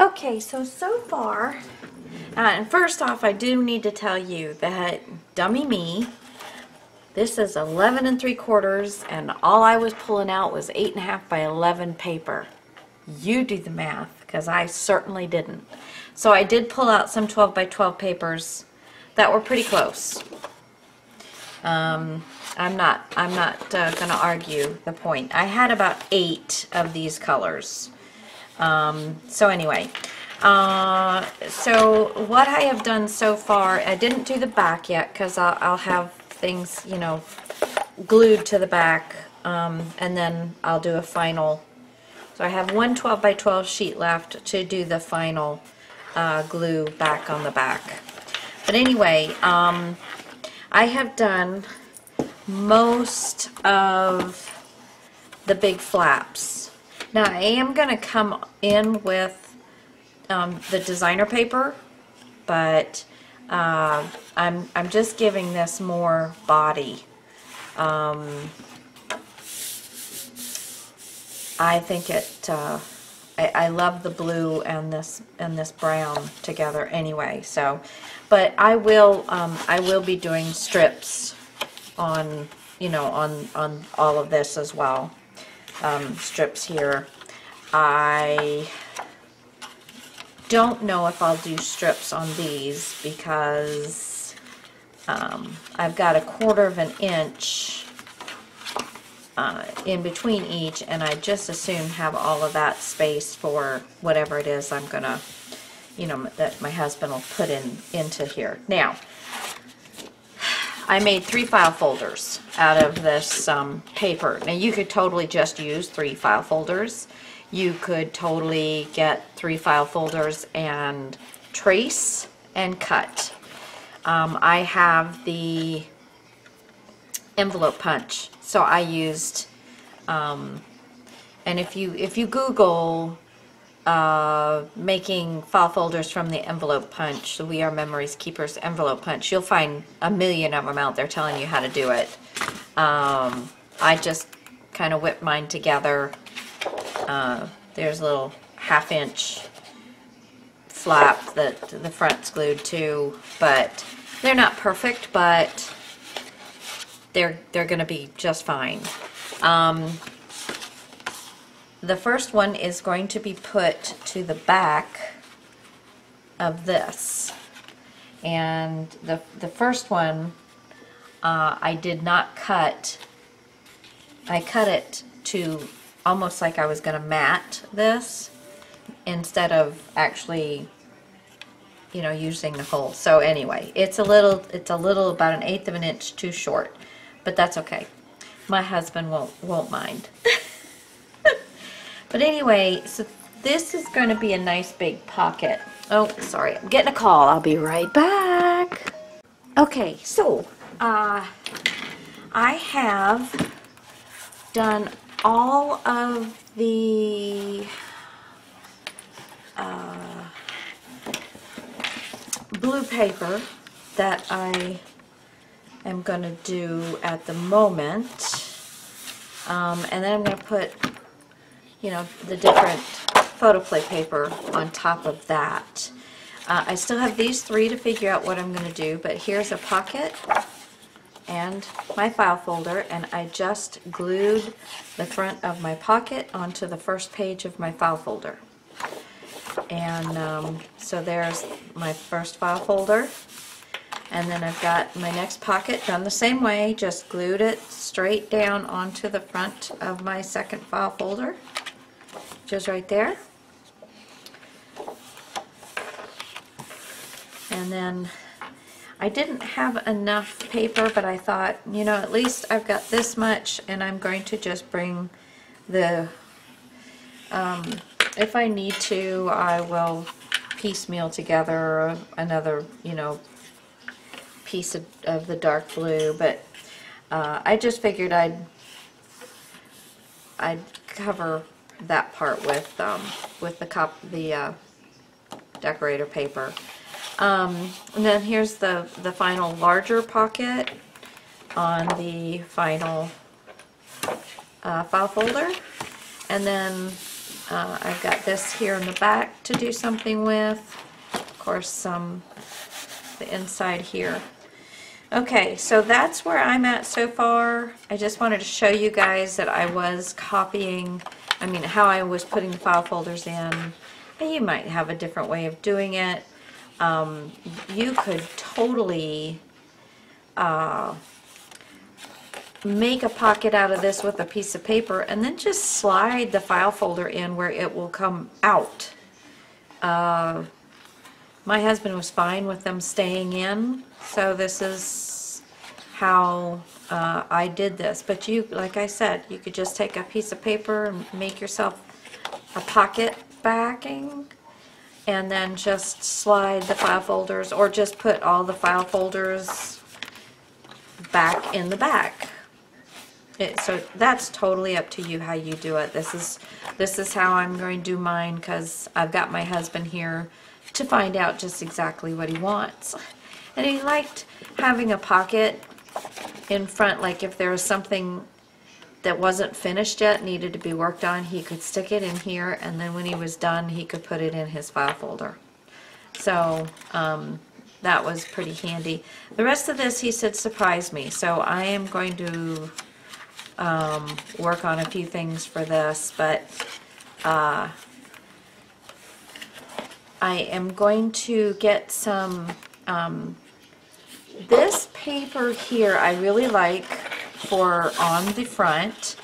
Okay, so far, and first off, I do need to tell you that dummy me, this is 11 3/4, and all I was pulling out was 8.5 by 11 paper. You do the math, because I certainly didn't. So I did pull out some 12 by 12 papers that were pretty close. I'm not going to argue the point. I had about 8 of these colors. So anyway, so what I have done so far, I didn't do the back yet because I'll have things, you know, glued to the back, and then I'll do a final. So I have one 12 by 12 sheet left to do the final glue back on the back. But anyway, I have done most of the big flaps. Now I am going to come in with the designer paper, but I'm just giving this more body. I think it. I love the blue and this brown together anyway. So, but I will be doing strips on, you know, on all of this as well. Strips here. I don't know if I'll do strips on these because I've got 1/4 inch in between each, and I just as soon have all of that space for whatever it is I'm gonna, you know, that my husband will put into here. Now, I made 3 file folders out of this paper. Now you could totally just use 3 file folders. You could totally get 3 file folders and trace and cut. I have the envelope punch, so I used, and if you Google making file folders from the envelope punch, the We Are Memories Keepers envelope punch, you'll find a million of them out there telling you how to do it. I just kind of whipped mine together. There's a little 1/2 inch flap that the front's glued to, but they're not perfect, but they're going to be just fine. The first one is going to be put to the back of this, and the first one I did not cut. I cut it to almost like I was going to mat this instead of actually, you know, using the hole. So anyway, it's a little about 1/8 of an inch too short, but that's okay. My husband won't mind. But anyway, so this is going to be a nice big pocket. Oh, sorry, I'm getting a call. I'll be right back. Okay, so I have done all of the blue paper that I am going to do at the moment, and then I'm going to put, you know, the different photo play paper on top of that. I still have these 3 to figure out what I'm going to do, but here's a pocket and my file folder, and I just glued the front of my pocket onto the first page of my file folder. And so there's my first file folder, and then I've got my next pocket done the same way, just glued it straight down onto the front of my second file folder, just right there. And then I didn't have enough paper, but I thought, you know, at least I've got this much, and I'm going to just bring the, if I need to, I will piecemeal together another, you know, piece of the dark blue, but I just figured I'd cover that part with the decorator paper. And then here's the final larger pocket on the final file folder, and then I've got this here in the back to do something with. Of course, the inside here. Okay, so that's where I'm at so far. I just wanted to show you guys that I was copying, how I was putting the file folders in. And you might have a different way of doing it. You could totally make a pocket out of this with a piece of paper and then just slide the file folder in where it will come out. My husband was fine with them staying in, so this is how I did this. But you, like I said, you could just take a piece of paper and make yourself a pocket backing and then just slide the file folders, or just put all the file folders back in the back. So that's totally up to you how you do it. This is how I'm going to do mine, because I've got my husband here to find out just exactly what he wants. And he liked having a pocket in front, like if there was something that wasn't finished yet, needed to be worked on, he could stick it in here, and then when he was done, he could put it in his file folder. So that was pretty handy. The rest of this, he said, surprised me. So I am going to work on a few things for this, but I am going to get some, this paper here I really like for on the front,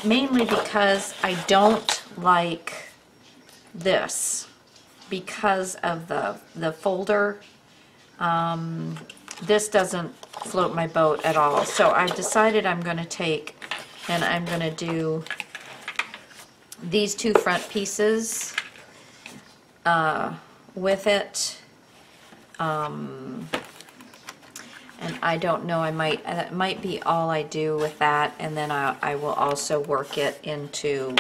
mainly because I don't like this because of the folder. This doesn't float my boat at all, so I've decided I'm going to take and I'm going to do these two front pieces with it, and I don't know, it might be all I do with that, and then I will also work it into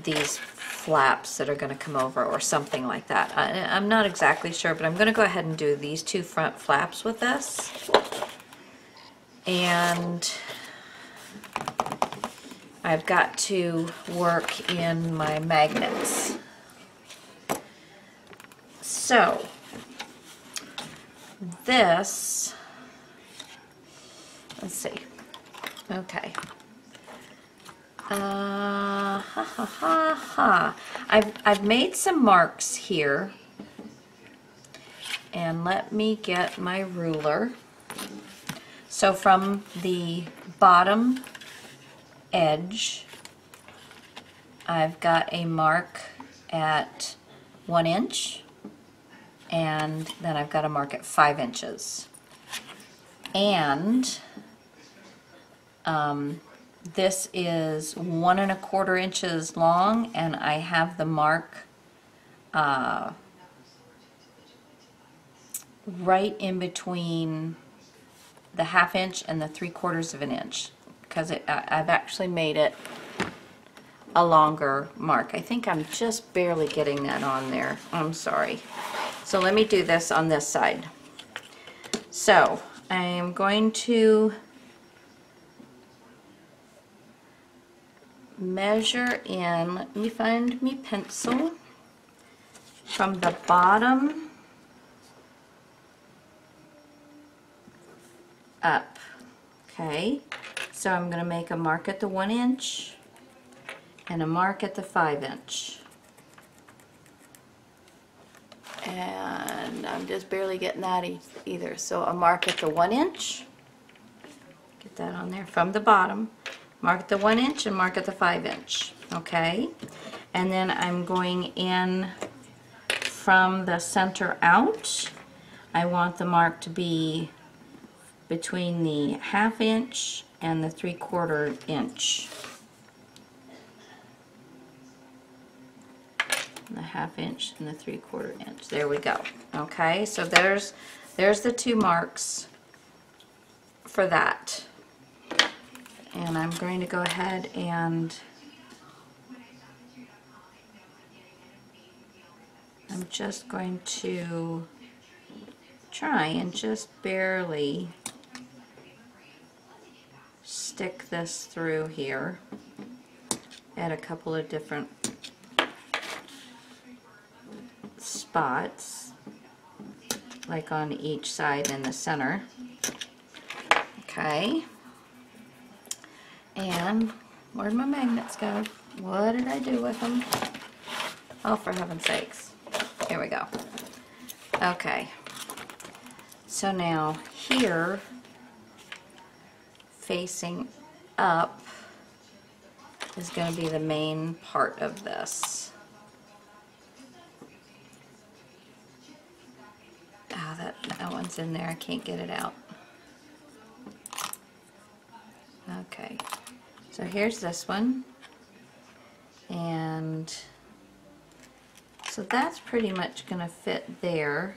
these flaps that are going to come over or something like that. I'm not exactly sure, but I'm going to go ahead and do these two front flaps with this. And I've got to work in my magnets. So this, let's see, okay. I've made some marks here, and let me get my ruler. So from the bottom edge, I've got a mark at 1 inch, and then I've got a mark at 5 inches. And this is 1 1/4 inches long, and I have the mark right in between the 1/2 inch and the 3/4 of an inch, because I've actually made it a longer mark. I think I'm just barely getting that on there. I'm sorry. So let me do this on this side. So I am going to measure in, let me find me pencil, from the bottom up. Okay, so I'm going to make a mark at the 1 inch and a mark at the 5 inch. And I'm just barely getting that either. So a mark at the 1 inch, get that on there from the bottom, mark at the 1 inch and mark at the 5 inch. Okay, and then I'm going in from the center out. I want the mark to be between the 1/2 inch and the 3/4 inch. The 1/2 inch and the 3/4 inch. There we go. Okay, so there's the two marks for that. And I'm going to go ahead and I'm just going to try and just barely stick this through here. at a couple of different spots, like on each side in the center. Okay. And where'd my magnets go? What did I do with them? Oh, for heaven's sakes. Here we go. Okay. So now here, facing up, is going to be the main part of this. Oh, that one's in there. I can't get it out. Okay. So here's this one. And so that's pretty much going to fit there.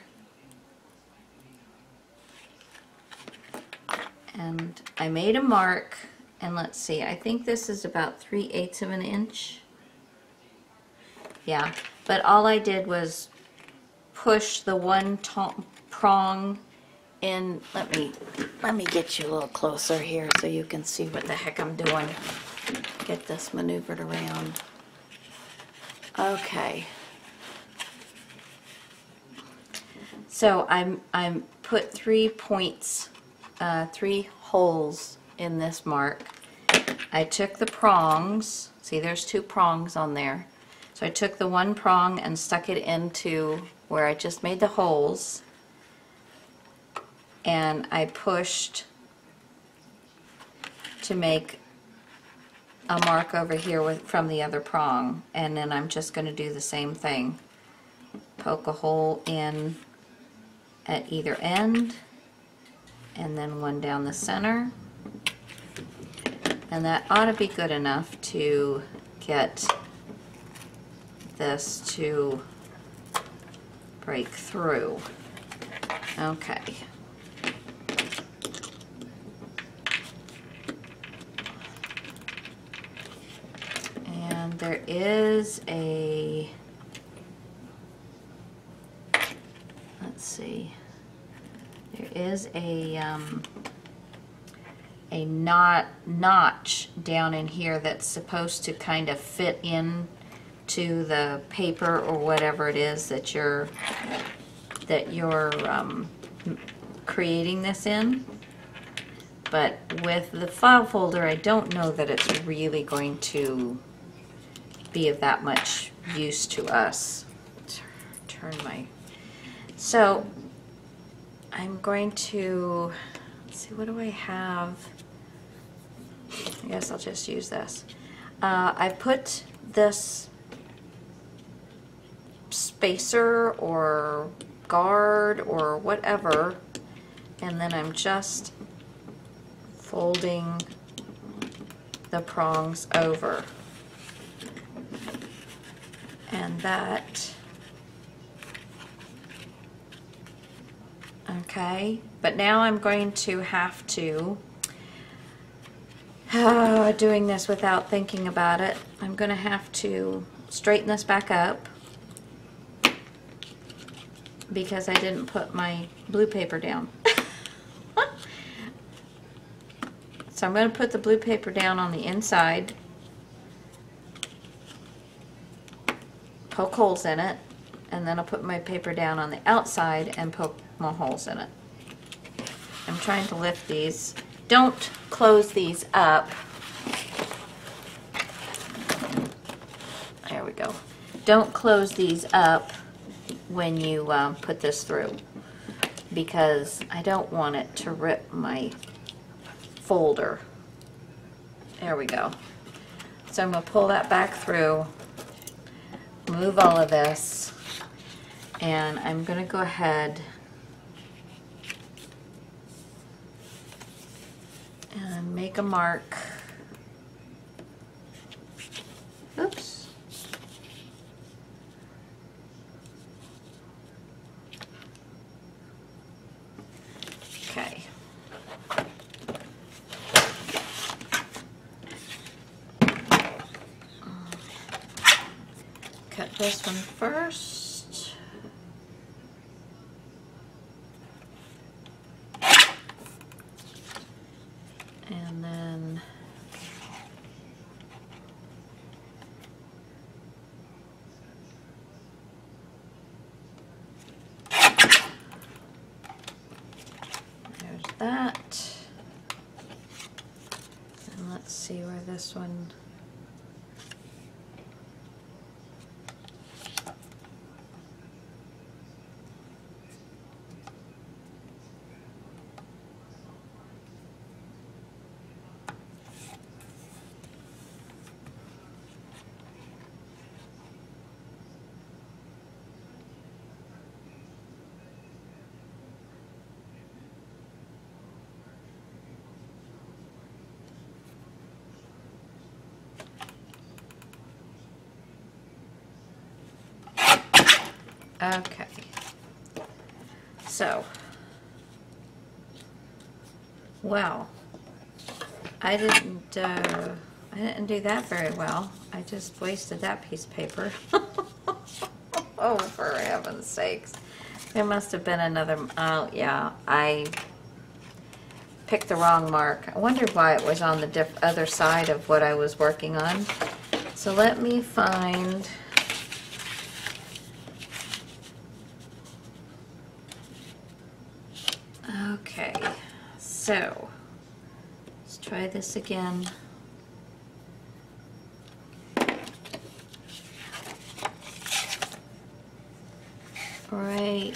And I made a mark, and let's see, I think this is about 3/8 of an inch. Yeah, but all I did was push the one prong in. Let me get you a little closer here so you can see what the heck I'm doing. Get this maneuvered around. Okay. So I'm put 3 points, 3 holes in this mark. I took the prongs. See, there's 2 prongs on there. So I took the one prong and stuck it into where I just made the holes, and I pushed to make a mark over here from the other prong, and then I'm just going to do the same thing. Poke a hole in at either end, and then one down the center, and that ought to be good enough to get this to break through. Okay. And there is a, let's see, there is a notch down in here that's supposed to kind of fit in to the paper or whatever it is that you're creating this in. But with the file folder, I don't know that it's really going to be of that much use to us. Turn my... So I'm going to... Let's see, what do I have? I guess I'll just use this. I put this spacer or guard or whatever, and then I'm just folding the prongs over, and that, okay, but now I'm going to have to, doing this without thinking about it, I'm going to have to straighten this back up because I didn't put my blue paper down. So I'm going to put the blue paper down on the inside, poke holes in it, and then I'll put my paper down on the outside and poke more holes in it. I'm trying to lift these. Don't close these up. There we go. Don't close these up when you put this through, because I don't want it to rip my folder. There we go. So I'm going to pull that back through, move all of this, and I'm going to go ahead and make a mark. Oops. Okay. Cut this one first. And then that. And let's see where this one. Okay, so, well, I didn't do that very well. I just wasted that piece of paper. Oh, for heaven's sakes. There must have been another, oh yeah, I picked the wrong mark. I wondered why it was on the other side of what I was working on. So let me find, okay, so let's try this again. Right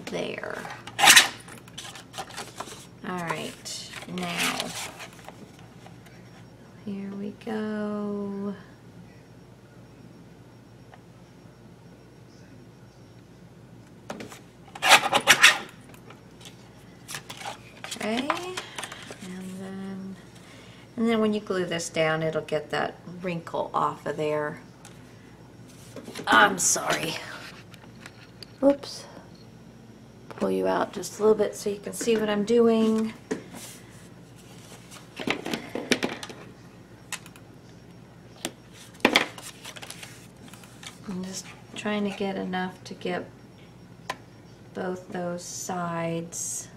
there. All right, now here we go. Okay, and then when you glue this down, it'll get that wrinkle off of there. I'm sorry. Whoops. Pull you out just a little bit so you can see what I'm doing. I'm just trying to get enough to get both those sides.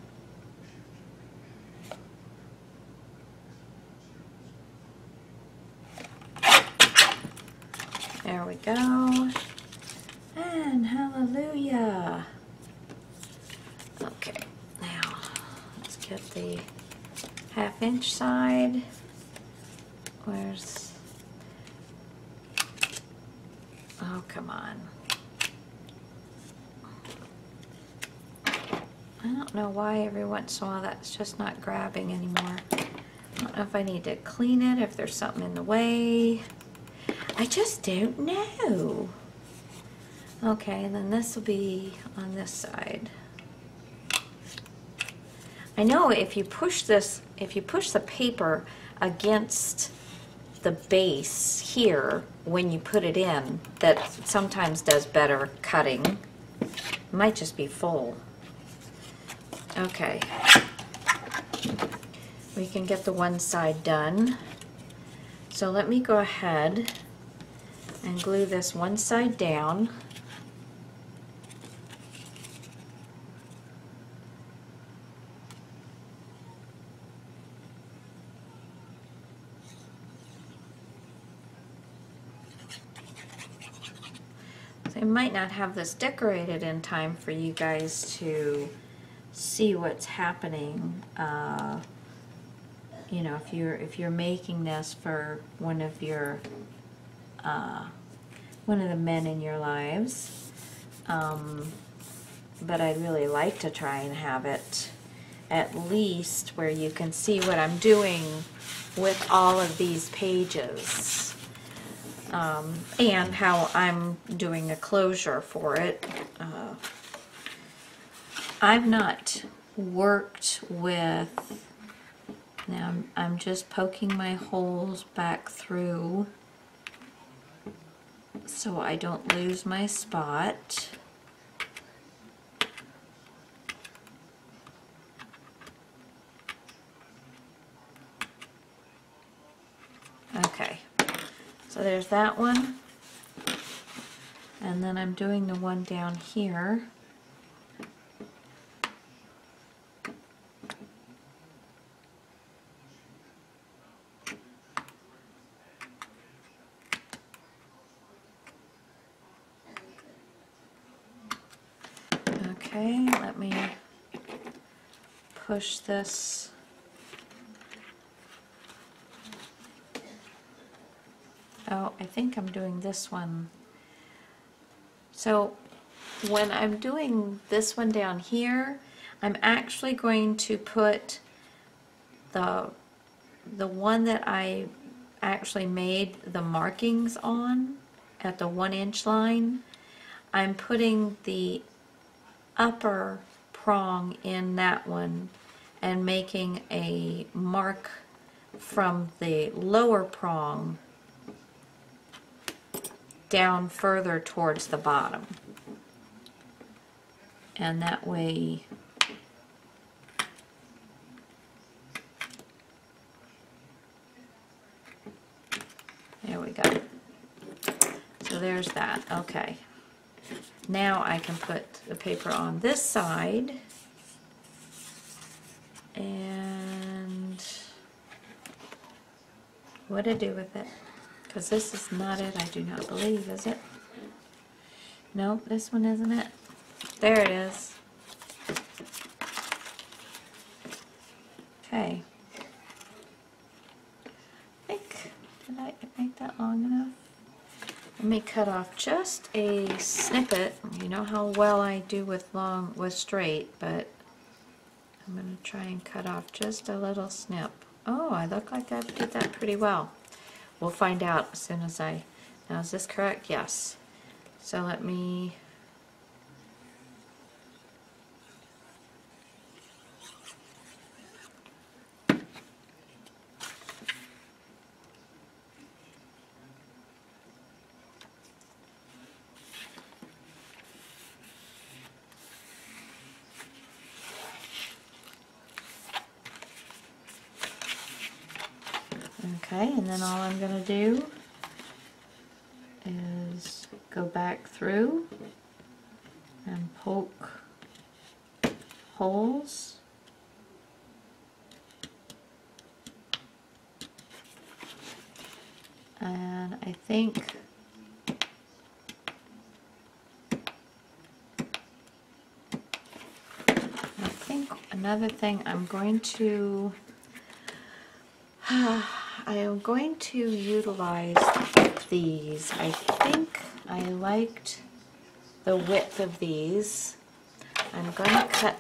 There we go. And hallelujah. Okay, now let's get the 1/2 inch side. Where's, oh, come on. I don't know why every once in a while that's just not grabbing anymore. I don't know if I need to clean it, if there's something in the way. I just don't know. Okay, and then this will be on this side. I know if you push this, if you push the paper against the base here when you put it in, that sometimes does better cutting. It might just be full. Okay. We can get the one side done. So let me go ahead and glue this one side down. So I might not have this decorated in time for you guys to see what's happening. You know, if you're making this for one of your one of the men in your lives, but I'd really like to try and have it at least where you can see what I'm doing with all of these pages, and how I'm doing a closure for it. I've not worked with, now I'm just poking my holes back through so I don't lose my spot. Okay, so there's that one, and then I'm doing the one down here. Okay. Okay, let me push this. Oh, I think I'm doing this one. So when I'm doing this one down here, I'm actually going to put the one that I actually made the markings on at the 1-inch line. I'm putting the upper prong in that one and making a mark from the lower prong down further towards the bottom. And that way there we go. So there's that. Okay. Now I can put the paper on this side, and what to do with it? Because this is not it, I do not believe, is it? Nope, this one isn't it. There it is. Okay. I think, did I make that long enough? Let me cut off just a snippet. You know how well I do with straight, but I'm going to try and cut off just a little snip. Oh, I look like I did that pretty well. We'll find out as soon as now is this correct? Yes. So let me okay, and then all I'm going to do is go back through and poke holes. And I think another thing I'm going to I am going to utilize these. I think I liked the width of these. I'm going to cut,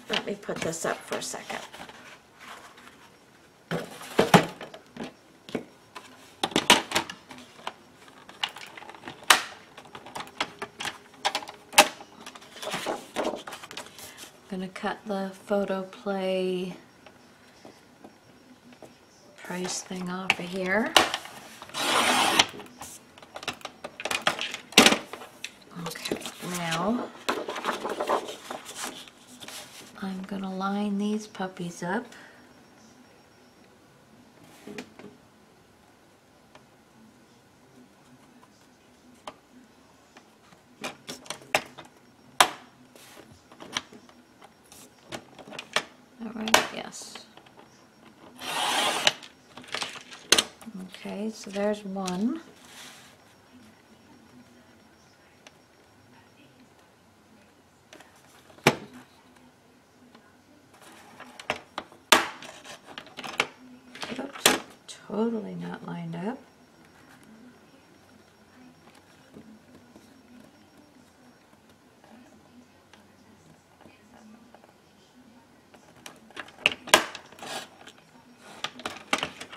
let me put this up for a second. I'm going to cut the photo play price thing off of here. Okay, now I'm going to line these puppies up. All right, yes. Okay, so there's one. Oops, totally not lined up.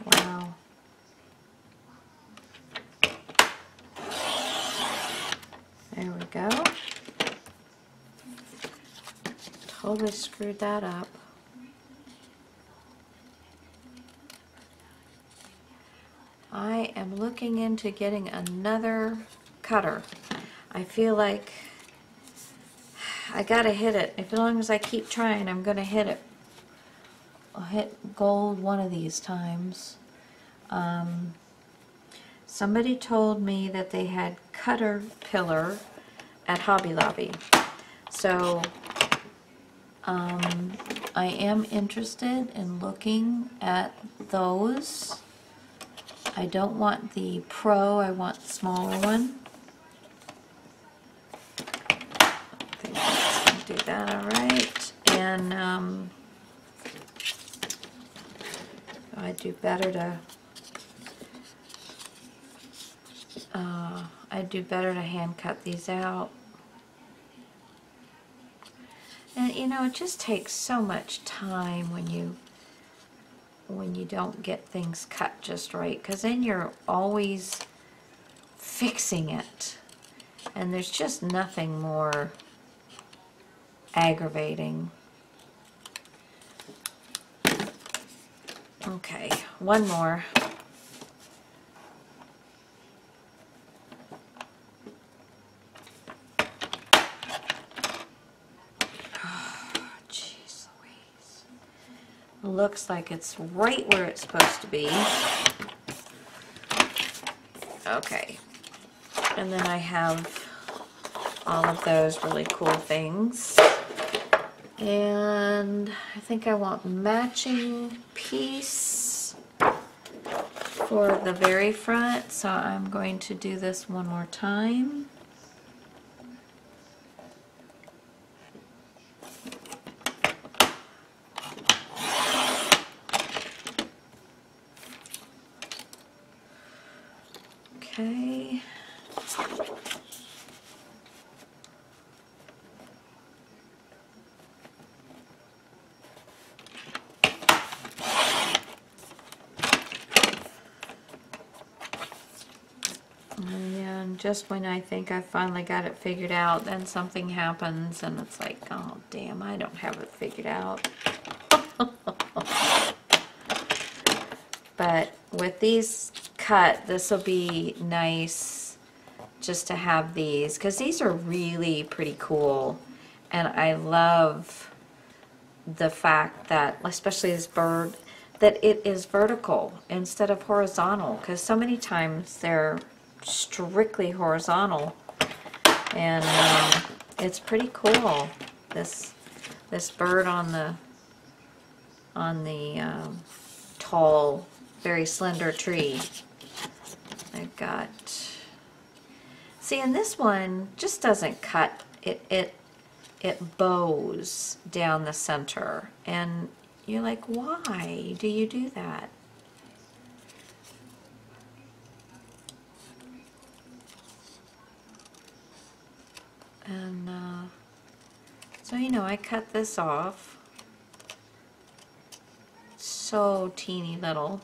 Wow. There we go. Totally screwed that up. I am looking into getting another cutter. I feel like I gotta hit it. As long as I keep trying, I'm gonna hit it. I'll hit gold one of these times. Somebody told me that they had Caterpillar at Hobby Lobby. So I am interested in looking at those. I don't want the Pro, I want the smaller one. that, all right. And I'd do better to hand cut these out. And you know, it just takes so much time when you don't get things cut just right, because then you're always fixing it, and there's just nothing more aggravating. Okay, one more. Jeez Louise. Looks like it's right where it's supposed to be. Okay. And then I have all of those really cool things. And I think I want matching piece for the very front, so I'm going to do this one more time. Okay. And just when I think I finally got it figured out, then something happens and it's like, oh damn, I don't have it figured out. But with these cut, this will be nice just to have these, because these are really pretty cool. And I love the fact that, especially this bird, that it is vertical instead of horizontal, because so many times they're strictly horizontal, and it's pretty cool. This bird on the tall, very slender tree. I've got, see, and this one just doesn't cut, it bows down the center, and you're like, why do you do that? And so, you know, I cut this off so teeny little.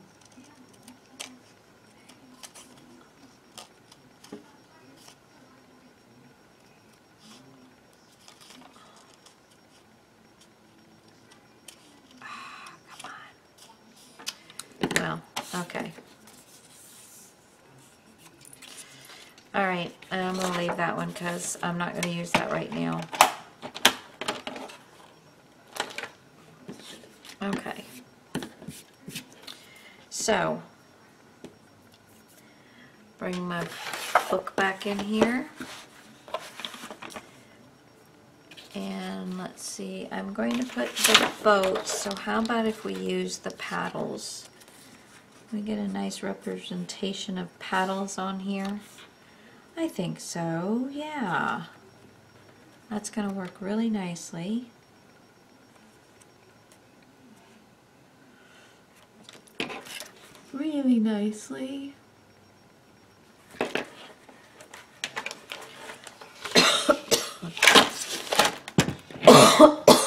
Come on. Well, okay. All right, I'm going to leave that one because I'm not going to use that right now. Okay. So, bring my book back in here. And let's see, I'm going to put the boats, so how about if we use the paddles? We get a nice representation of paddles on here. I think so, yeah. That's going to work really nicely. Really nicely.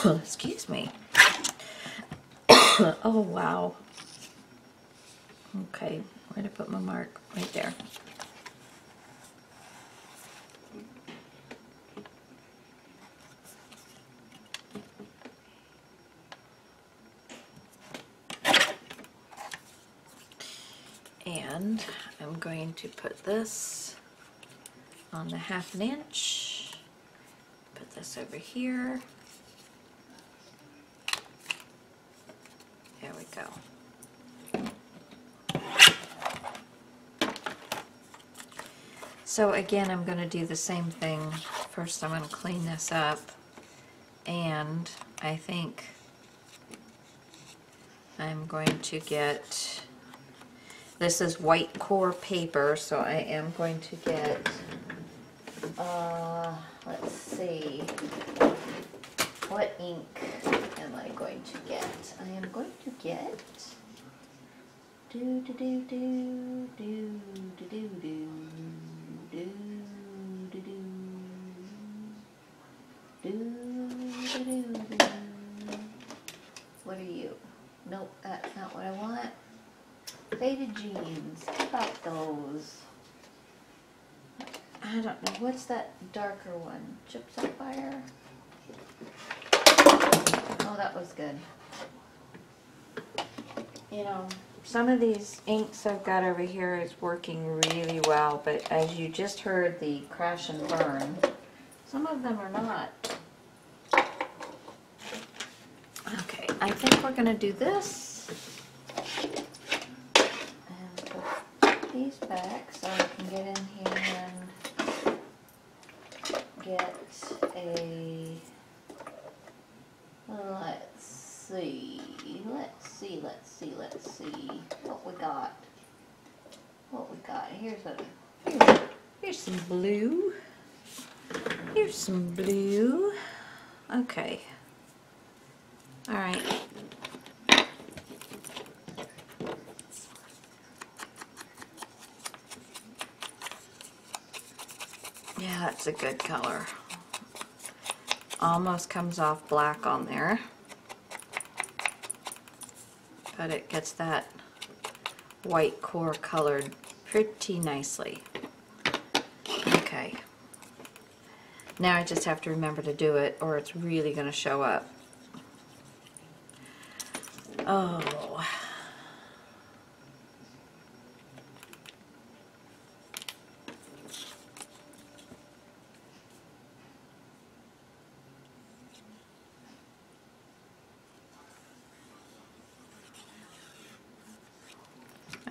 Excuse me. Oh, wow. Okay, where'd I put my mark? Right there. And I'm going to put this on the 1/2 inch. Put this over here. There we go. So again, I'm going to do the same thing. First I'm going to clean this up, and I think I'm going to get, this is white core paper, so I am going to get, let's see, what ink am I going to get? I am going to get do do do do do do do do do do do do do do. What are you? Nope, that's not what I want. Faded jeans. How about those? I don't know. What's that darker one? Chip Sapphire? Oh, that was good. You know, some of these inks I've got over here is working really well, but as you just heard the crash and burn, some of them are not. Okay, I think we're going to do this. And put these back so I can get in here and get a... Let's see what we got. Here's some blue. Here's some blue. Okay. All right. Yeah, that's a good color. Almost comes off black on there, but it gets that white core colored pretty nicely. Okay, now I just have to remember to do it or it's really going to show up. Oh,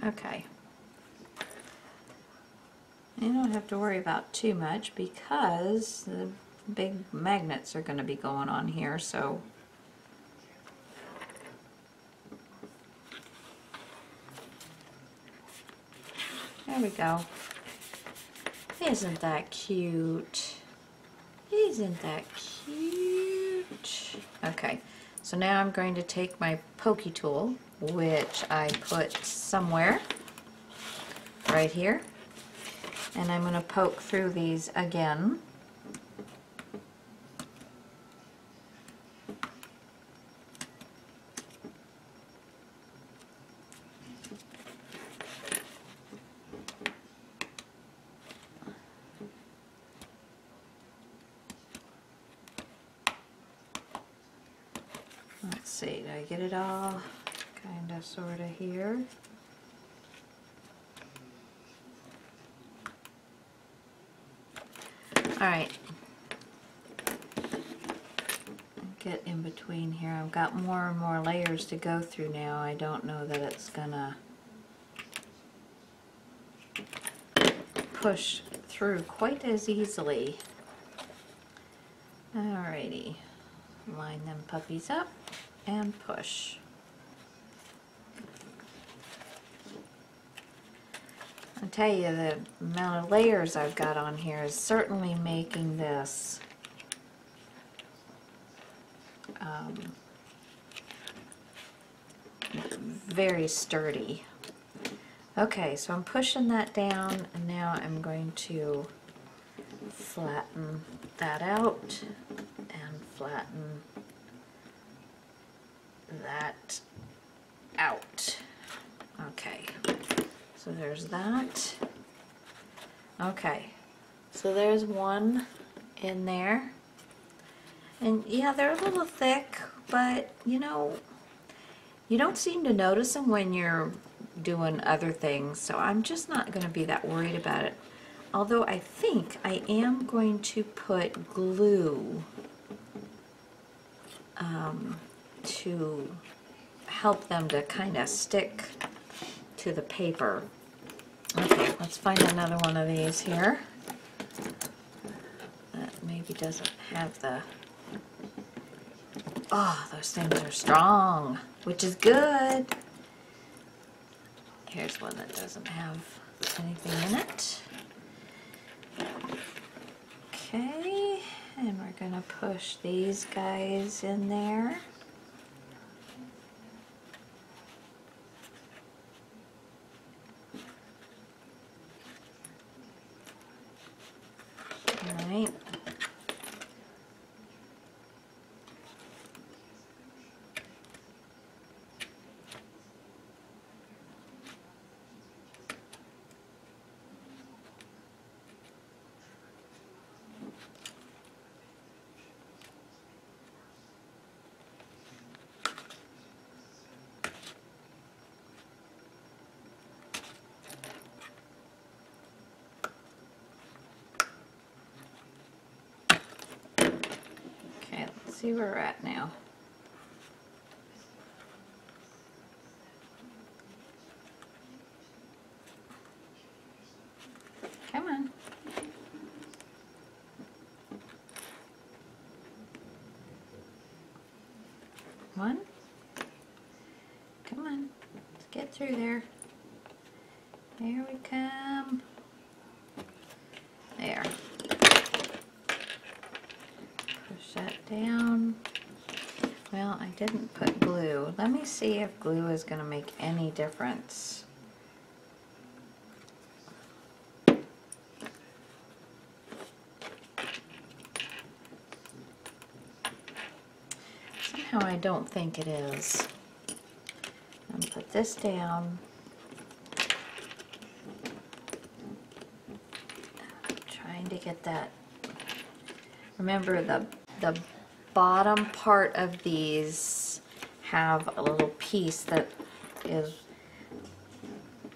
okay. You don't have to worry about too much because the big magnets are going to be going on here, so there we go. Isn't that cute? Isn't that cute? Okay, so now I'm going to take my pokey tool, which I put somewhere right here, and I'm going to poke through these again. Let's see, did I get it all kind of sort of here? Alright, get in between here. I've got more and more layers to go through now. I don't know that it's gonna push through quite as easily. Alrighty, line them puppies up and push. I tell you, the amount of layers I've got on here is certainly making this very sturdy. Okay, so I'm pushing that down, and now I'm going to flatten that out and flatten that out. Okay, so there's that. Okay, so there's one in there. And yeah, they're a little thick, but you know, you don't seem to notice them when you're doing other things, so I'm just not going to be that worried about it. Although I think I am going to put glue to help them to kind of stick to the paper. Okay, let's find another one of these here that maybe doesn't have the... Oh, those things are strong, which is good. Here's one that doesn't have anything in it. Okay, and we're gonna push these guys in there. All right. Okay, let's see where we're at now. Come on. One. Come on. Let's get through there. There we come. There. Push that down. Well, I didn't put glue. Let me see if glue is going to make any difference. Somehow I don't think it is. I'm going to put this down. I'm trying to get that. Remember, the bottom part of these have a little piece that is,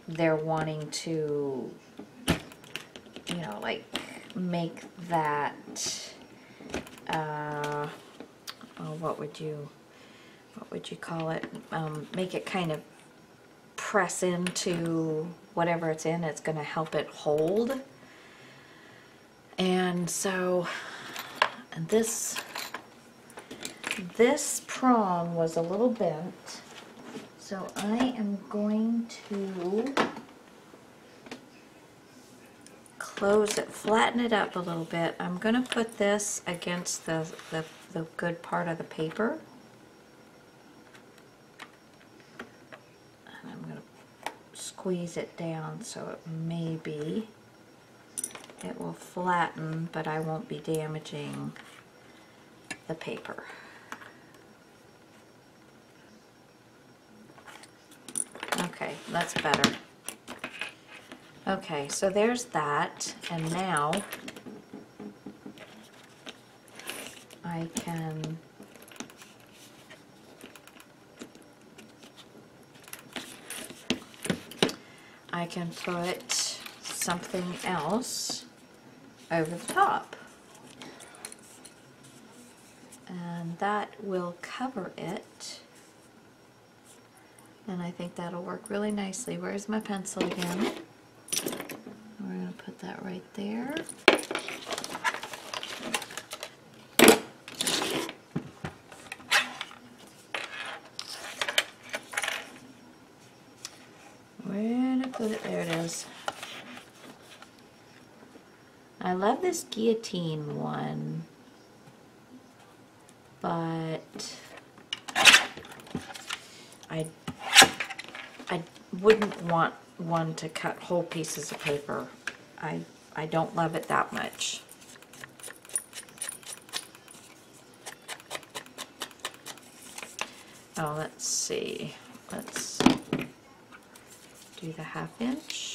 they're wanting to, you know, like make that, oh, what would you call it? Make it kind of press into whatever it's in. It's going to help it hold. And so, and this prong was a little bent, so I am going to close it, flatten it up a little bit. I'm going to put this against the good part of the paper. And I'm going to squeeze it down so it maybe it will flatten, but I won't be damaging the paper. Okay, that's better. Okay, so there's that, and now I can put something else over the top, and that will cover it, and I think that'll work really nicely. Where's my pencil again? We're going to put that right there. Where to put it? There it is. I love this guillotine one, but I wouldn't want one to cut whole pieces of paper. I don't love it that much. Oh, let's see. Let's do the 1/2 inch.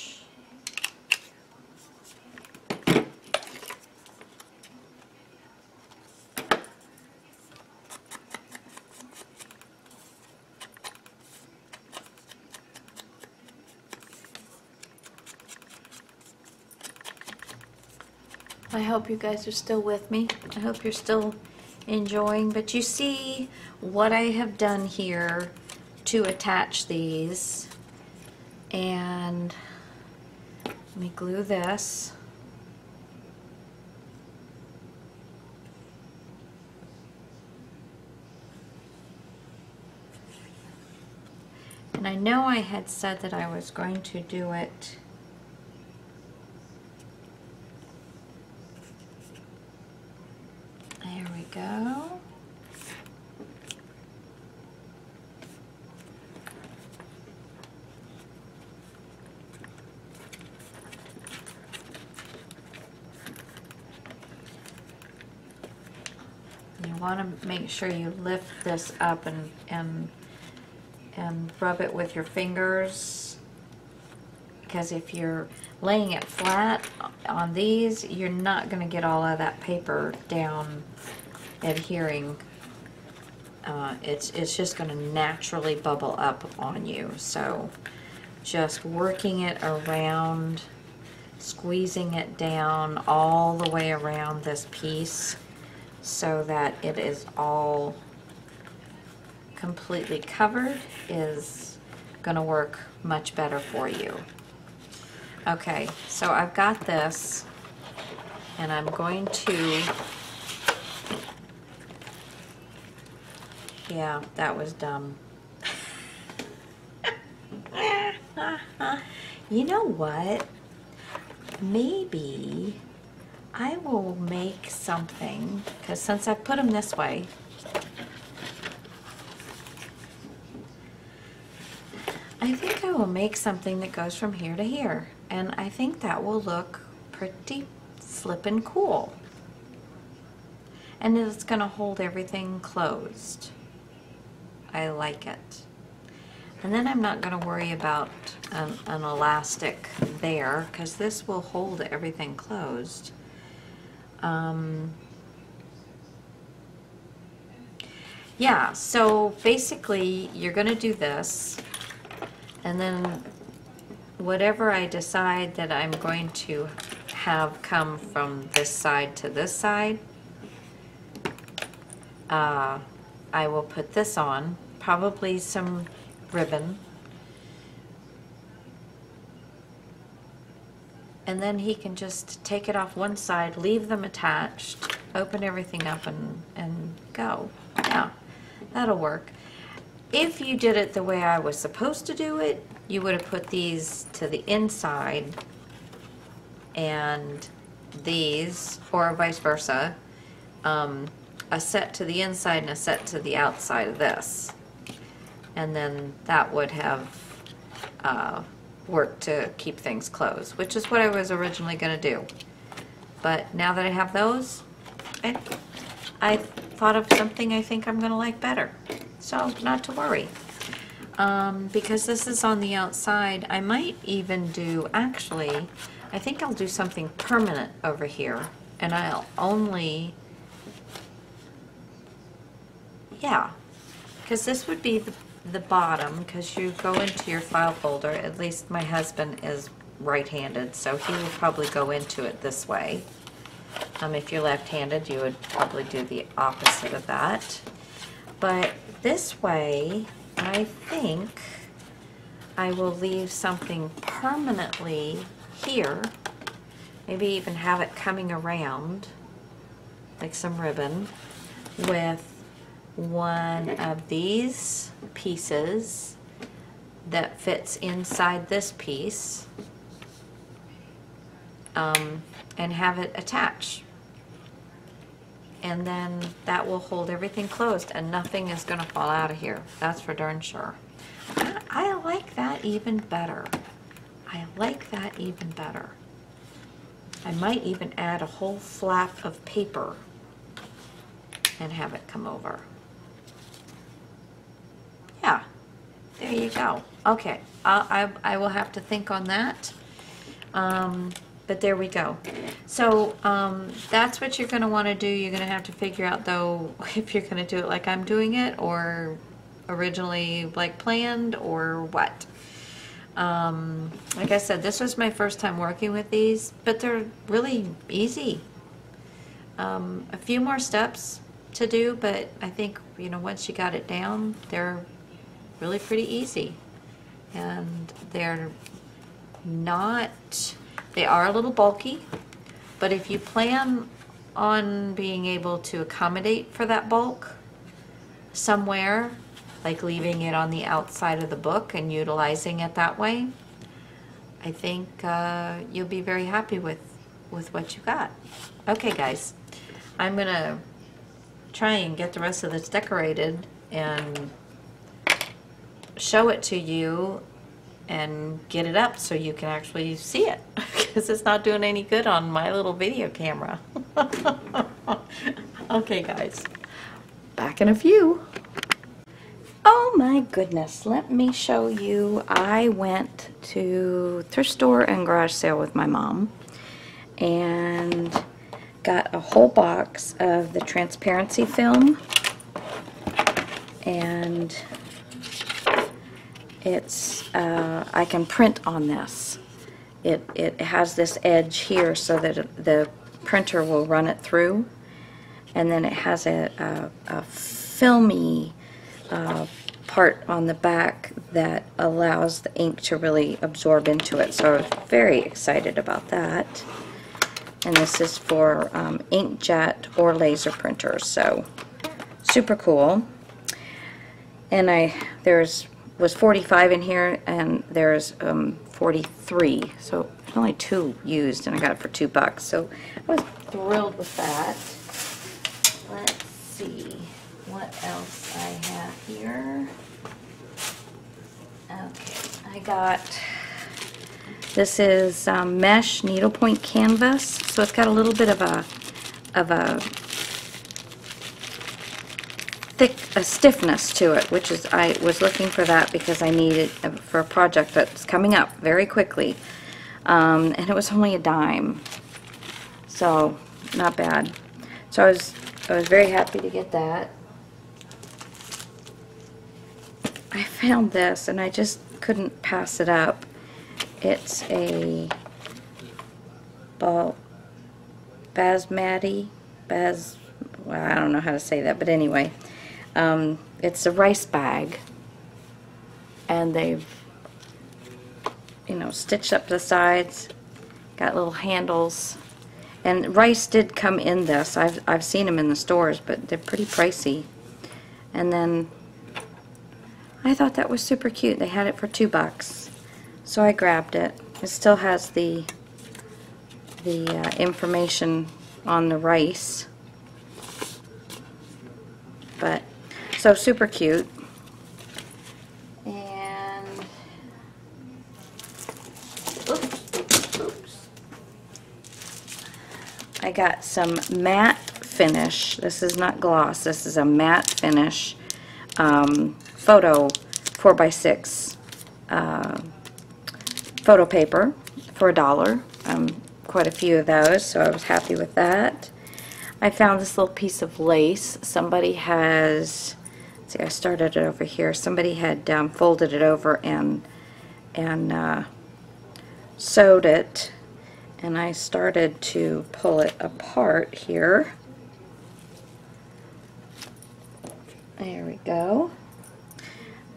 I hope you guys are still with me. I hope you're still enjoying, but you see what I have done here to attach these. And let me glue this. And I know I had said that I was going to do it there go. You want to make sure you lift this up and rub it with your fingers, because if you're laying it flat on these, you're not going to get all of that paper down adhering. It's just going to naturally bubble up on you. So just working it around, squeezing it down all the way around this piece so that it is all completely covered is going to work much better for you. Okay, so I've got this, and I'm going to, yeah, that was dumb. You know what? Maybe I will make something, because since I put them this way, I think I will make something that goes from here to here, and I think that will look pretty flippin' cool. And it's gonna hold everything closed. I like it. And then I'm not gonna worry about an elastic there, because this will hold everything closed. Yeah, so basically you're gonna do this, and then whatever I decide that I'm going to have come from this side to this side, I will put this on, probably some ribbon, and then he can just take it off one side, leave them attached, open everything up and go. Yeah, that'll work. If you did it the way I was supposed to do it, you would have put these to the inside and these, or vice versa, a set to the inside and a set to the outside of this. And then that would have worked to keep things closed, which is what I was originally going to do. But now that I have those, I thought of something I think I'm going to like better. So not to worry. Because this is on the outside, I might even do, actually, I think I'll do something permanent over here. And I'll only, yeah, because this would be the bottom, because you go into your file folder, at least my husband is right-handed, so he will probably go into it this way. If you're left-handed, you would probably do the opposite of that. But this way, I think I will leave something permanently here, maybe even have it coming around, like some ribbon, with one of these pieces that fits inside this piece, and have it attach. And then that will hold everything closed and nothing is going to fall out of here. That's for darn sure. I like that even better. I like that even better. I might even add a whole flap of paper and have it come over. Yeah, there you go. Okay, I will have to think on that. But there we go. So that's what you're going to want to do. You're going to have to figure out, though, if you're going to do it like I'm doing it, or originally like planned, or what. Like I said, this was my first time working with these, but they're really easy. A few more steps to do, but I think, you know, once you got it down, they're really pretty easy. And they're not... They are a little bulky, but if you plan on being able to accommodate for that bulk somewhere, like leaving it on the outside of the book and utilizing it that way, I think you'll be very happy with what you got. Okay, guys, I'm gonna try and get the rest of this decorated and show it to you and get it up so you can actually see it, because it's not doing any good on my little video camera. Okay guys, back in a few. Oh my goodness, let me show you. I went to thrift store and garage sale with my mom and got a whole box of the transparency film, and it's I can print on this. It has this edge here so that the printer will run it through, and then it has a filmy part on the back that allows the ink to really absorb into it. So I was very excited about that. And this is for inkjet or laser printers, so super cool. And was 45 in here, and there's 43, so there's only 2 used, and I got it for $2. So I was thrilled with that. Let's see what else I have here. Okay, I got, this is mesh needlepoint canvas, so it's got a little bit of a stiffness to it, which is, I was looking for that because I need it for a project that's coming up very quickly, and it was only $0.10, so not bad. So I was very happy to get that. I found this and I just couldn't pass it up. It's a basmati, well, I don't know how to say that, but anyway, it's a rice bag, and they've, you know, stitched up the sides, got little handles, and rice did come in this. I've seen them in the stores, but they're pretty pricey. And then I thought that was super cute. They had it for $2, so I grabbed it. It still has the information on the rice, but so super cute. And oops. I got some matte finish. This is not gloss. This is a matte finish photo 4x6 photo paper for $1. Quite a few of those, so I was happy with that. I found this little piece of lace. Somebody has, see, I started it over here. Somebody had folded it over and sewed it, and I started to pull it apart here. There we go.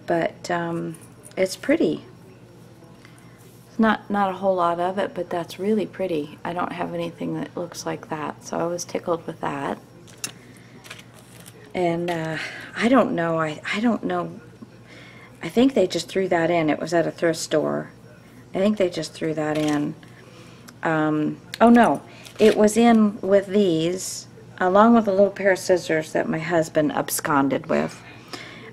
But it's pretty. Not a whole lot of it, but that's really pretty. I don't have anything that looks like that, so I was tickled with that. And I don't know. I don't know. I think they just threw that in. It was at a thrift store. I think they just threw that in. Oh no, it was in with these, along with a little pair of scissors that my husband absconded with.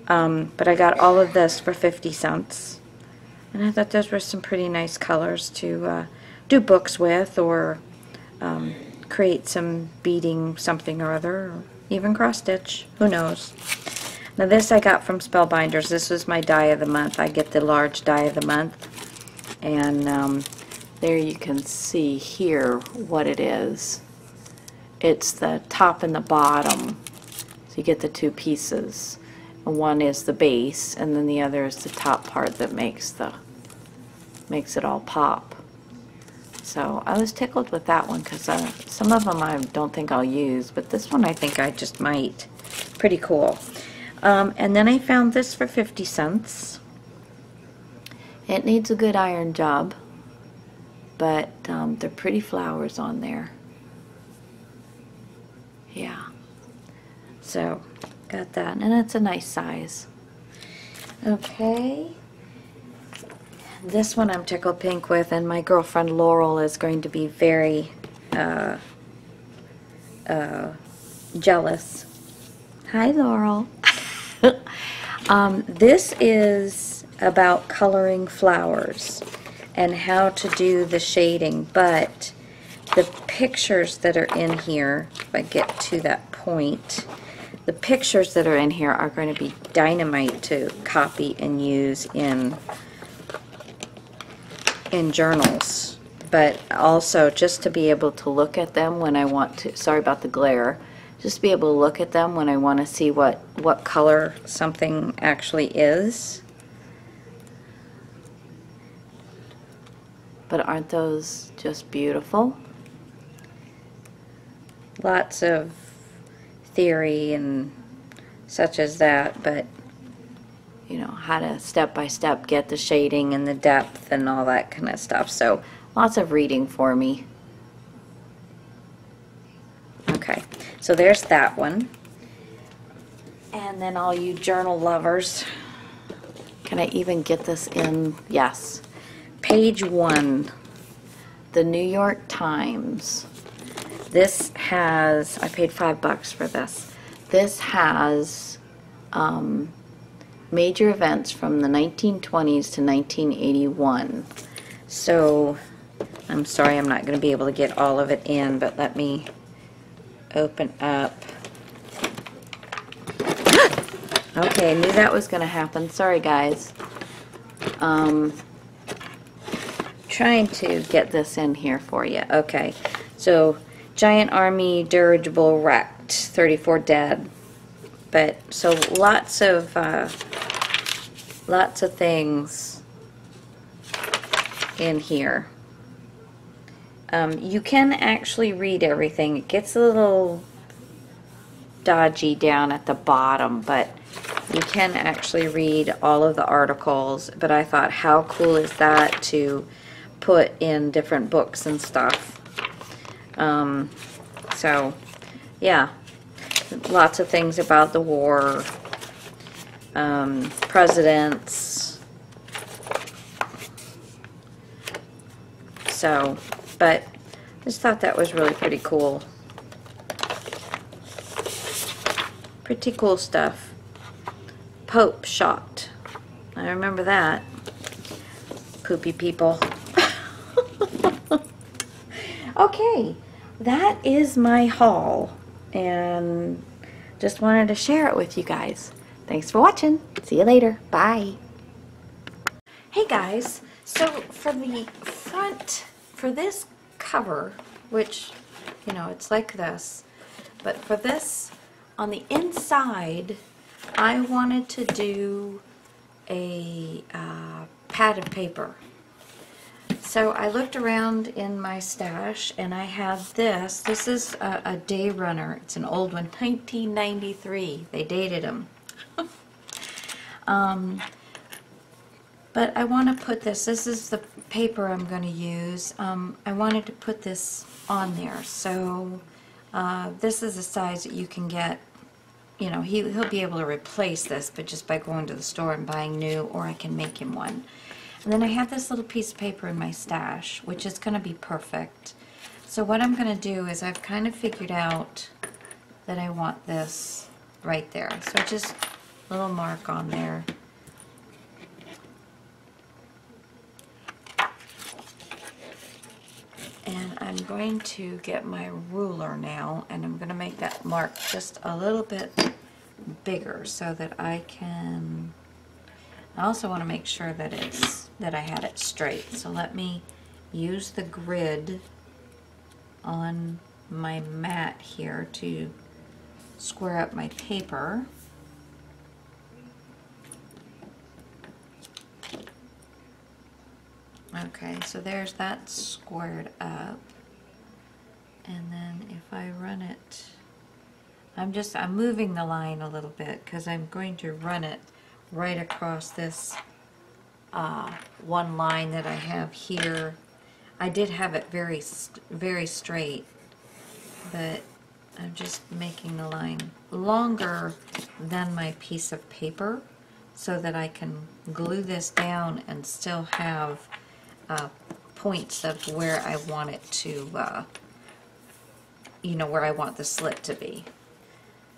But I got all of this for 50 cents. And I thought those were some pretty nice colors to do books with, or create some beading something or other, or even cross stitch. Who knows? Now this I got from Spellbinders. This was my die of the month. I get the large die of the month. And there you can see here what it is. It's the top and the bottom. So you get the 2 pieces. One is the base, and then the other is the top part that makes it all pop. So I was tickled with that one, because some of them I don't think I'll use, but this one I think I just might. Pretty cool. And then I found this for 50 cents. It needs a good iron job, but they're pretty flowers on there. Yeah. So got that, and it's a nice size. Okay, this one I'm tickled pink with, and my girlfriend Laurel is going to be very jealous Hi, Laurel. This is about coloring flowers and how to do the shading, but the pictures that are in here, if I get to that point, the pictures that are in here are going to be dynamite to copy and use in journals, but also just to be able to look at them when I want to, sorry about the glare, just to be able to look at them when I want to see what color something actually is. But aren't those just beautiful? Lots of theory and such as that, but you know, how to step by step get the shading and the depth and all that kind of stuff. So lots of reading for me. Okay, so there's that one. And then all you journal lovers, can I even get this in? Yes. Page 1, the New York Times. This has, I paid $5 for this. This has major events from the 1920s to 1981. So, I'm sorry I'm not going to be able to get all of it in, but let me open up. Okay, I knew that was going to happen. Sorry, guys. Trying to get this in here for you. Okay, so Giant Army Dirigible Wrecked, 34 dead. But so lots of things in here. You can actually read everything. It gets a little dodgy down at the bottom, but you can actually read all of the articles. But I thought, how cool is that to put in different books and stuff? So, yeah. Lots of things about the war, presidents. So, but I just thought that was really pretty cool. Pretty cool stuff. Pope shot. I remember that. Poopy people. Okay, that is my haul. And just wanted to share it with you guys. Thanks for watching. See you later. Bye. Hey guys, so for the front, for this cover, which, you know, it's like this, but for this, on the inside, I wanted to do a pad of paper. So I looked around in my stash and I have this. This is a day runner. It's an old one, 1993. They dated them. But I want to put this. This is the paper I'm going to use. I wanted to put this on there. So this is a size that you can get. You know, he'll be able to replace this, but just by going to the store and buying new, or I can make him one. And then I have this little piece of paper in my stash, which is going to be perfect. So what I'm going to do is I've kind of figured out that I want this right there. So just a little mark on there. And I'm going to get my ruler now, and I'm going to make that mark just a little bit bigger so that I can... I also want to make sure that I had it straight. So let me use the grid on my mat here to square up my paper. Okay, so there's that squared up. And then if I run it, I'm moving the line a little bit because I'm going to run it right across this one line that I have here. I did have it very straight, but I'm just making the line longer than my piece of paper so that I can glue this down and still have points of where I want it to, you know, where I want the slit to be.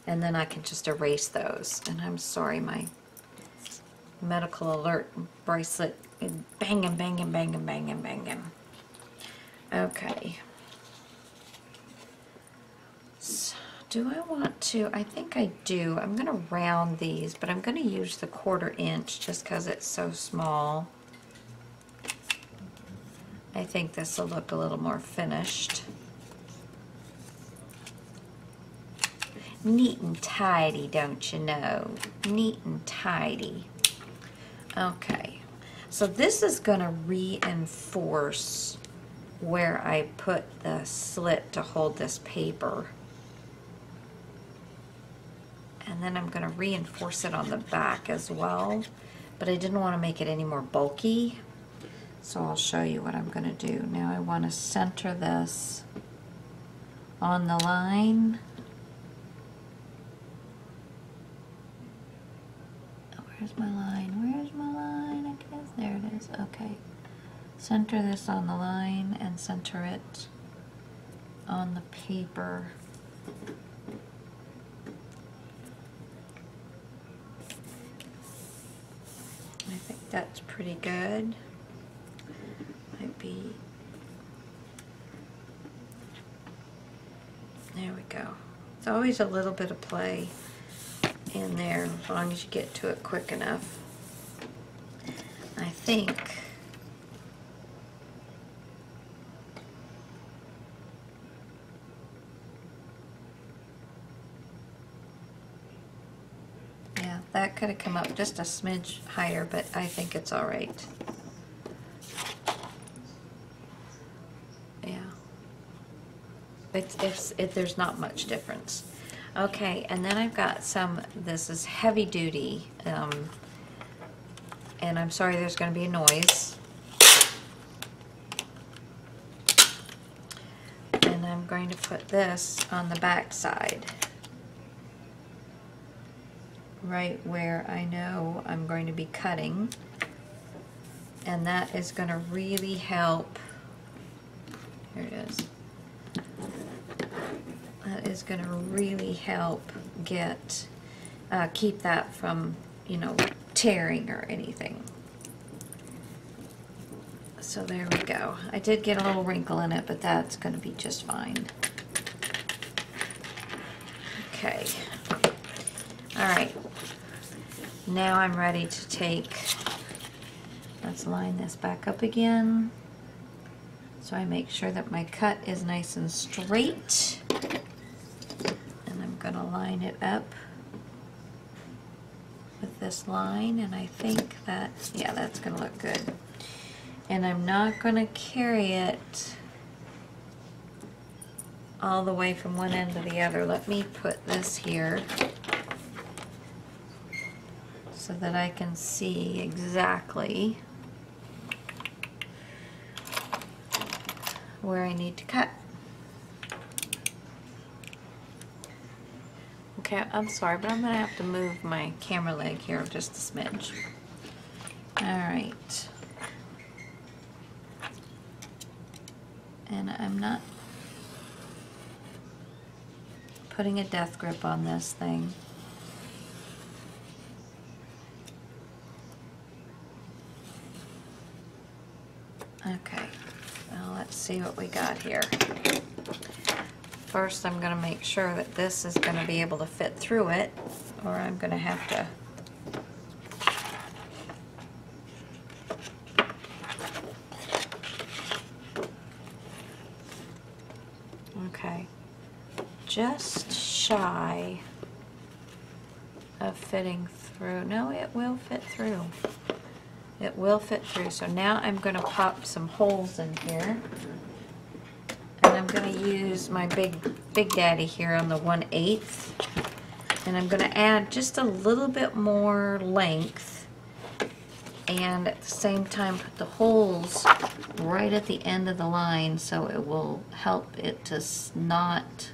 and then I can just erase those. And I'm sorry, my medical alert bracelet is banging, banging, banging, banging, banging. Okay. So, do I want to? I think I do. I'm going to round these, but I'm going to use the 1/4 inch just because it's so small. I think this will look a little more finished. Neat and tidy, don't you know? Neat and tidy. Okay, so this is going to reinforce where I put the slit to hold this paper. And then I'm going to reinforce it on the back as well, but I didn't want to make it any more bulky. So I'll show you what I'm going to do. Now I want to center this on the line. Where's my line? Where's my line? I guess there it is. Okay. Center this on the line and center it on the paper. I think that's pretty good. Might be. There we go. It's always a little bit of play in there as long as you get to it quick enough. I think yeah, that could have come up just a smidge higher, but I think it's all right. Yeah, there's not much difference. Okay, and then I've got some, this is heavy duty, and I'm sorry there's going to be a noise. And I'm going to put this on the back side, right where I know I'm going to be cutting. And that is going to really help, here it is. That is going to really help get, keep that from, you know, tearing or anything. So there we go. I did get a little wrinkle in it, but that's going to be just fine. Okay. All right. Now I'm ready to take, let's line this back up again. So I make sure that my cut is nice and straight. I'm going to line it up with this line, and I think that, yeah, that's going to look good. And I'm not going to carry it all the way from one end to the other. Let me put this here so that I can see exactly where I need to cut. Okay, I'm sorry, but I'm going to have to move my camera leg here just a smidge. Alright. And I'm not putting a death grip on this thing. Okay, well, let's see what we got here. First, I'm going to make sure that this is going to be able to fit through it, or I'm going to have to okay, just shy of fitting through. No, it will fit through. It will fit through. So now I'm going to pop some holes in here. And I'm going to use my Big Daddy here on the 1/8, and I'm going to add just a little bit more length, and at the same time put the holes right at the end of the line so it will help it to not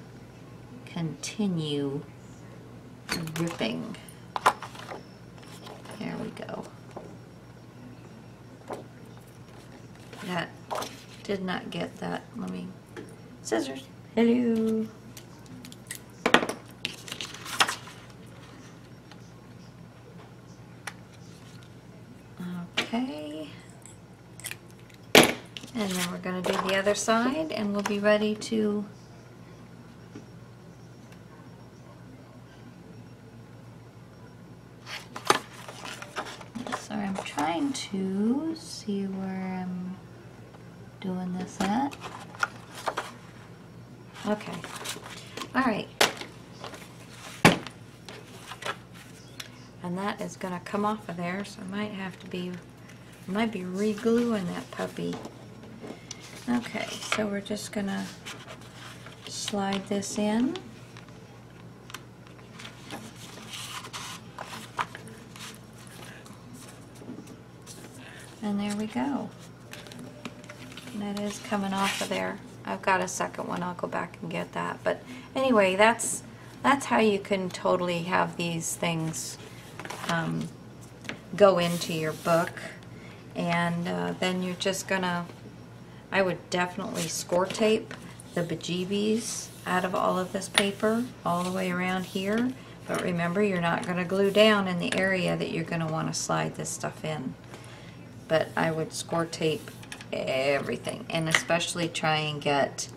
continue ripping. There we go. That did not get that. Let me, scissors. Hello. Okay. And then we're going to do the other side, and we'll be ready to sorry, I'm trying to see where I'm doing this at. Okay. All right. And that is going to come off of there, so I might have to be, might be re-gluing that puppy. Okay, so we're just going to slide this in. And there we go. And that is coming off of there. I've got a second one, I'll go back and get that. But anyway, that's how you can totally have these things go into your book. And then you're just gonna, I would definitely score tape the bejeebies out of all of this paper all the way around here. But remember, you're not gonna glue down in the area that you're gonna wanna slide this stuff in. But I would score tape everything, and especially try and get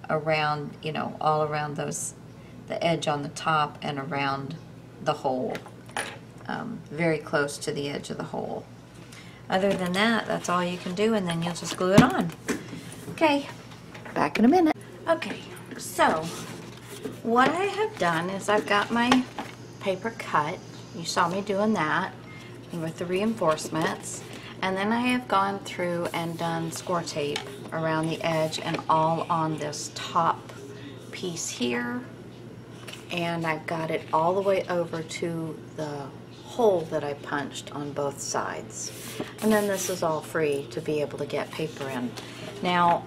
around, you know, all around those, the edge on the top and around the hole, very close to the edge of the hole. Other than that, that's all you can do, and then you'll just glue it on. Okay, back in a minute. Okay, so what I have done is I've got my paper cut. You saw me doing that with the reinforcements. And then I have gone through and done score tape around the edge and all on this top piece here. And I've got it all the way over to the hole that I punched on both sides. And then this is all free to be able to get paper in. Now,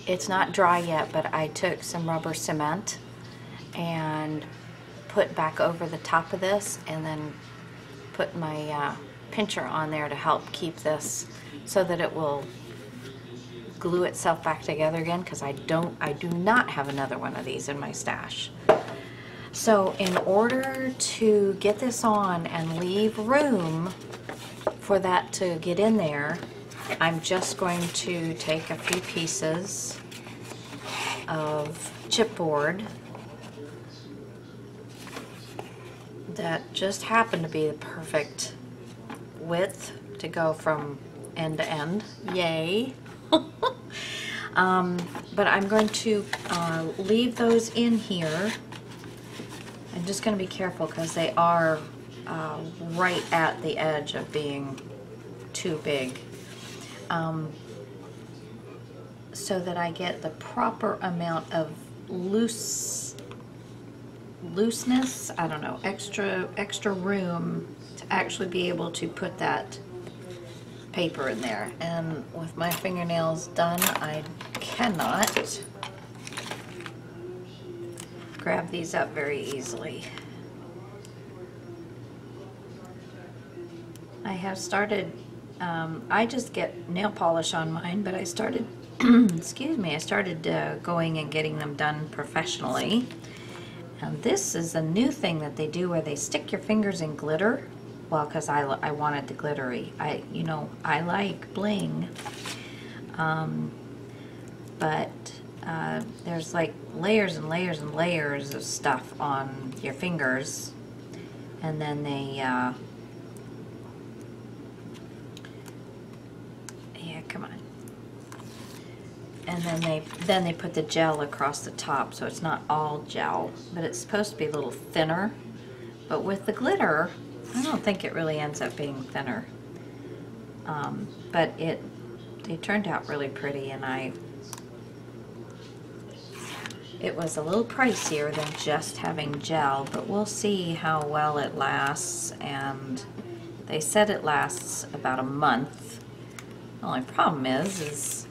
it's not dry yet, but I took some rubber cement and put back over the top of this, and then put my pincher on there to help keep this so that it will glue itself back together again, because I do not have another one of these in my stash. So in order to get this on and leave room for that to get in there, I'm just going to take a few pieces of chipboard that just happen to be the perfect width to go from end to end. Yay! But I'm going to leave those in here. I'm just going to be careful because they are right at the edge of being too big. So that I get the proper amount of looseness, I don't know, extra room to actually be able to put that paper in there. And with my fingernails done, I cannot grab these up very easily. I have started, I just get nail polish on mine, but I started, excuse me, I started going and getting them done professionally. And this is a new thing that they do where they stick your fingers in glitter. Well, because I wanted the glittery. You know, I like bling. But there's like layers and layers and layers of stuff on your fingers. And then they, yeah, come on. And then they put the gel across the top, so it's not all gel, but it's supposed to be a little thinner. But with the glitter, I don't think it really ends up being thinner. But they turned out really pretty, and it was a little pricier than just having gel, but we'll see how well it lasts. And they said it lasts about a month. The only problem is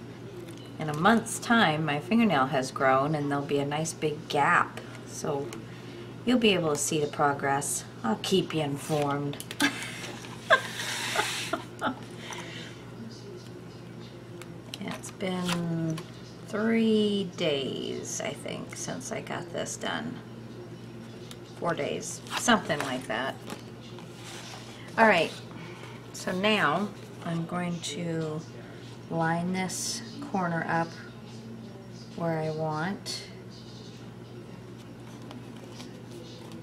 in a month's time, my fingernail has grown, and there'll be a nice big gap. So you'll be able to see the progress. I'll keep you informed. It's been 3 days, I think, since I got this done. 4 days, something like that. All right, So now I'm going to line this corner up where I want,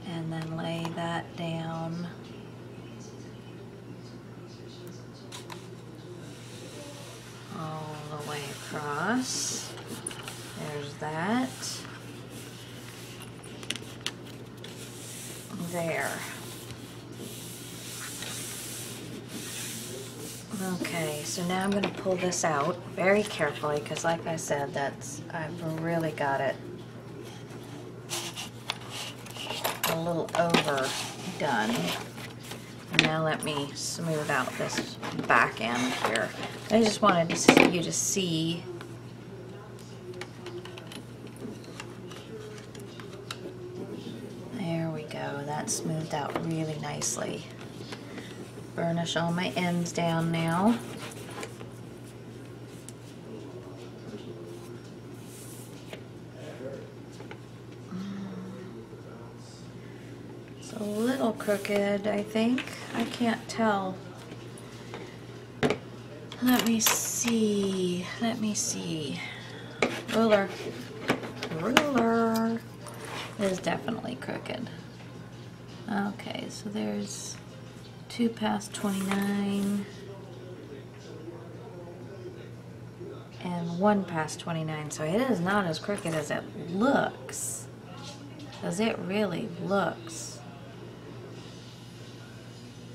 and then lay that down all the way across. There's that. There. Okay, so now I'm going to pull this out very carefully because, like I said, I've really got it a little overdone. And now let me smooth out this back end here. I just wanted you to see there we go. That smoothed out really nicely. Burnish all my ends down now. It's a little crooked, I think. I can't tell. Let me see. Let me see. Ruler. Ruler. It is definitely crooked. Okay, so there's 2 past 29 and 1 past 29, so it is not as crooked as it looks, because it really looks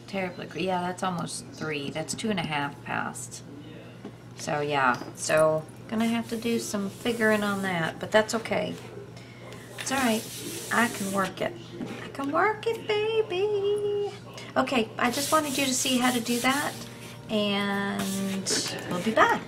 terribly crooked. Yeah, that's almost 3. That's 2.5 past. So yeah, so gonna have to do some figuring on that, but that's okay. It's alright. I can work it. I can work it, baby. Okay, I just wanted you to see how to do that, and we'll be back.